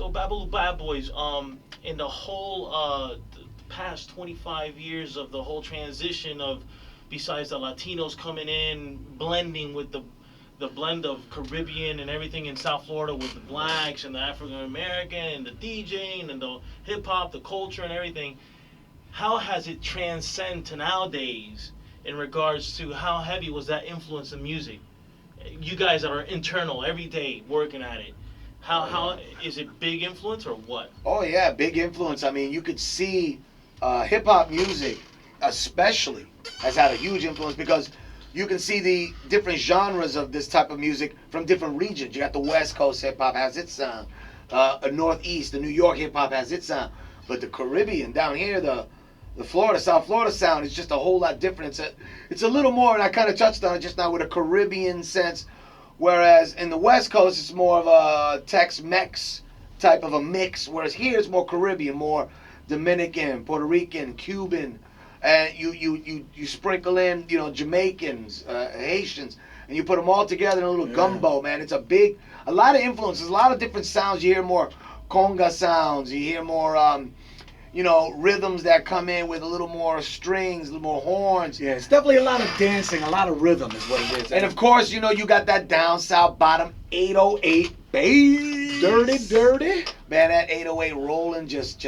So Babalu Bad Boys, in the whole past 25 years of the whole transition of, besides the Latinos coming in, blending with the blend of Caribbean and everything in South Florida with the blacks and the African American and the DJing and the hip hop, the culture and everything. How has it transcended to nowadays in regards to how heavy was that influence in music? You guys that are internal every day working at it. How is it big influence or what? Oh yeah, big influence. I mean, you could see hip hop music, especially, has had a huge influence because you can see the different genres of this type of music from different regions. You got the West Coast hip hop has its sound, Northeast, the New York hip hop has its sound, but the Caribbean down here, the Florida, South Florida sound is just a whole lot different. It's a little more, and I kind of touched on it just now with a Caribbean sense, whereas in the West Coast it's more of a Tex-Mex type of a mix, whereas here it's more Caribbean, more Dominican, Puerto Rican, Cuban, and you sprinkle in, Jamaicans, Haitians, and you put them all together in a little gumbo, man. It's a lot of influences, a lot of different sounds. You hear more conga sounds, you hear more rhythms that come in with a little more strings, a little more horns. Yeah, it's definitely a lot of dancing, a lot of rhythm is what it is. And of course, you got that down south bottom 808 bass. Dirty. Man, that 808 rolling just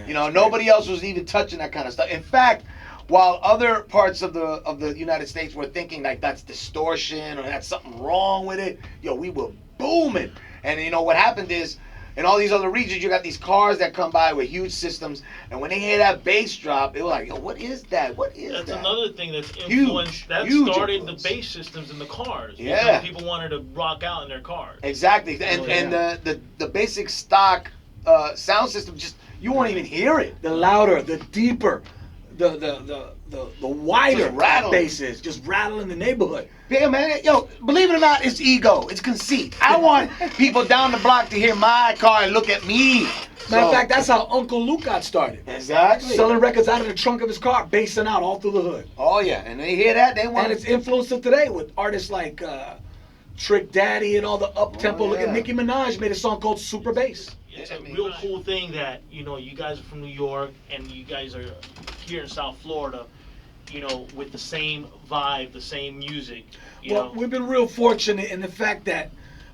nobody else was even touching that kind of stuff. In fact, while other parts of the United States were thinking like that's distortion or that's something wrong with it, we were booming. And what happened is, in all these other regions, you got these cars that come by with huge systems, and when they hear that bass drop, they were like, "Yo, what is that? What is that?" That's another thing that's influenced. Huge started influence. The bass systems in the cars. Yeah, people wanted to rock out in their cars. Exactly, and the basic stock sound system, just you won't even hear it. The louder, the deeper, the wider basses just rattling the neighborhood. Yeah, man. Believe it or not, it's ego. It's conceit. I want people down the block to hear my car and look at me. Matter of fact, that's how Uncle Luke got started. Exactly. Selling records out of the trunk of his car, bassing out all through the hood. Oh, yeah. And they hear that, they want And it's influenced to today with artists like Trick Daddy and all the up-tempo. Look at Nicki Minaj made a song called Super Bass. It's a real cool thing that, you guys are from New York and you guys are here in South Florida, with the same vibe, the same music. We've been real fortunate in the fact that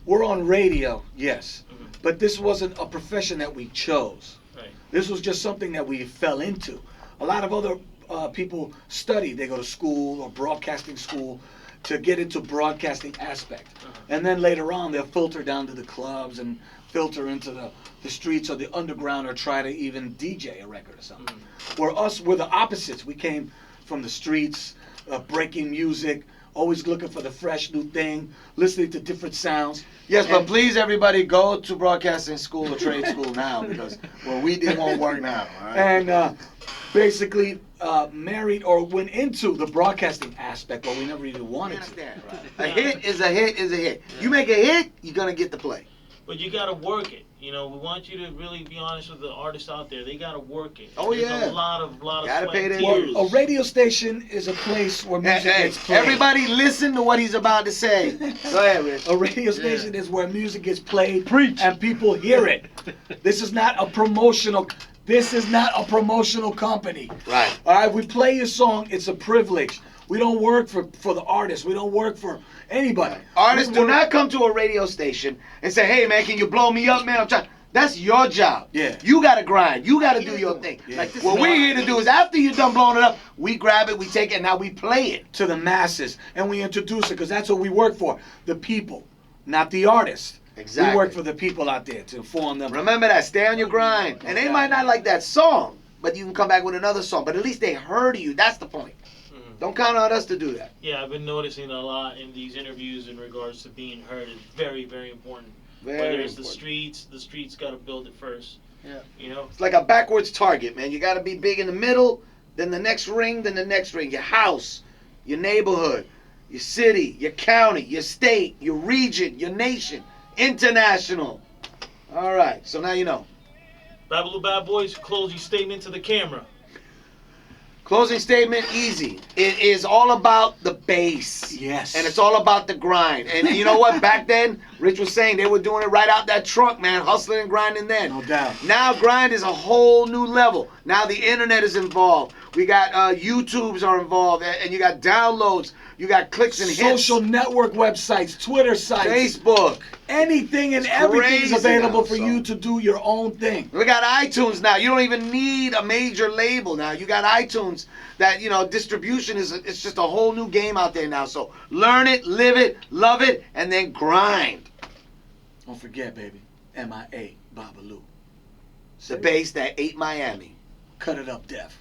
we're on radio, yes, but this wasn't a profession that we chose. Right. This was just something that we fell into. A lot of other people study. They go to school or broadcasting school to get into broadcasting aspect. And then later on, they'll filter down to the clubs and filter into the streets or the underground or try to even DJ a record or something. Where we're the opposites. We came from the streets, breaking music, always looking for the fresh new thing, listening to different sounds. Yes, but please, everybody, go to broadcasting school or trade school now because what we did won't work now. All right? And basically married or went into the broadcasting aspect, but we never even wanted to. A hit is a hit is a hit. You make a hit, you're going to get the play. But you got to work it. We want you to really be honest with the artists out there. They got to work it. Oh, There's yeah. a lot of Gotta sweat pay and their tears. Well, a radio station is a place where music gets played. Everybody listen to what he's about to say. Go ahead, Rich. A radio station is where music gets played. Preach. And people hear it. This is not a promotional company. Right. All right, we play your song. It's a privilege. We don't work for the artist. We don't work for anybody. Artists do not come to a radio station and say, "Hey, man, can you blow me up, man? I'm trying." That's your job. Yeah. You got to grind. You got to do your thing. Yeah. Like what we're here to do is after you're done blowing it up, we grab it, we take it, and now we play it. To the masses. And we introduce it because that's what we work for. The people, not the artist. Exactly. We work for the people out there to inform them. Remember that. Stay on your grind. And they might not like that song, but you can come back with another song. But at least they heard you. That's the point. Don't count on us to do that. Yeah, I've been noticing a lot in these interviews in regards to being heard is very, very important. Very Whether it's important. the streets got to build it first. Yeah. It's It's like a backwards target, man. You got to be big in the middle, then the next ring, then the next ring. Your house, your neighborhood, your city, your county, your state, your region, your nation, international. All right, so now you know. Babalu Bad Boys, closing statement to the camera. Closing statement, easy. It is all about the bass. Yes. And it's all about the grind. And you know what? Back then, Rich was saying they were doing it right out that trunk, man. Hustling and grinding then. No doubt. Now grind is a whole new level. Now the internet is involved. We got YouTubes are involved. And you got downloads. You got clicks and hits. Social network websites, Twitter sites. Facebook. Anything and It's everything is crazy available now, for so. you to do your own thing. We got iTunes now. You don't even need a major label now. You got iTunes that, you know, distribution it's just a whole new game out there now. So learn it, live it, love it, and then grind. Don't forget, baby. MIA, Babalu. The bass that ate Miami. Cut it up, Def.